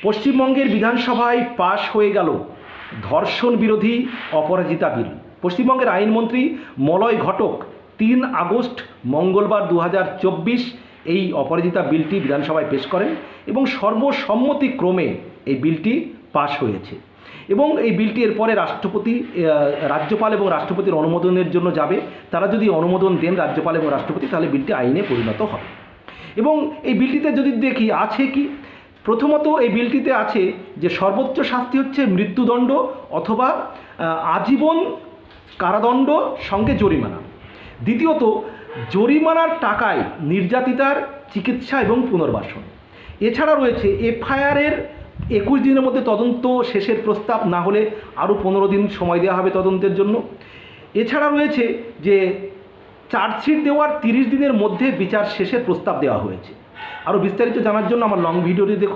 পশ্চিমবঙ্গের বিধানসভায় পাশ হয়ে গেল ধর্ষণ বিরোধী অপরাজিতা বিল। পশ্চিমবঙ্গের আইনমন্ত্রী মলয় ঘটক 3 আগস্ট মঙ্গলবার 2024 এই অপরাজিতা বিলটি বিধানসভায় পেশ করেন এবং সর্বসম্মতিক্রমে এই বিলটি পাশ হয়েছে এবং এই বিলটি এরপরে রাজ্যপাল এবং রাষ্ট্রপতির অনুমোদনের জন্য যাবে। তারা যদি অনুমোদন দেন রাজ্যপাল এবং রাষ্ট্রপতি, তাহলে বিলটি আইনে পরিণত হবে। এবং এই বিলটিতে যদি দেখি আছে কি, প্রথমত এই বিলটিতে আছে যে সর্বোচ্চ শাস্তি হচ্ছে মৃত্যুদণ্ড অথবা আজীবন কারাদণ্ড সঙ্গে জরিমানা। দ্বিতীয়ত, জরিমানার টাকায় নির্যাতিতার চিকিৎসা এবং পুনর্বাসন। এছাড়া রয়েছে এফআইআরের 21 দিনের মধ্যে তদন্ত শেষের প্রস্তাব, না হলে আরও 15 দিন সময় দেওয়া হবে তদন্তের জন্য। এছাড়া রয়েছে যে চার্জশিট দেওয়ার 30 দিনের মধ্যে বিচার শেষের প্রস্তাব দেওয়া হয়েছে। আরও বিস্তারিত জানার জন্য আমার লং ভিডিওটি দেখুন।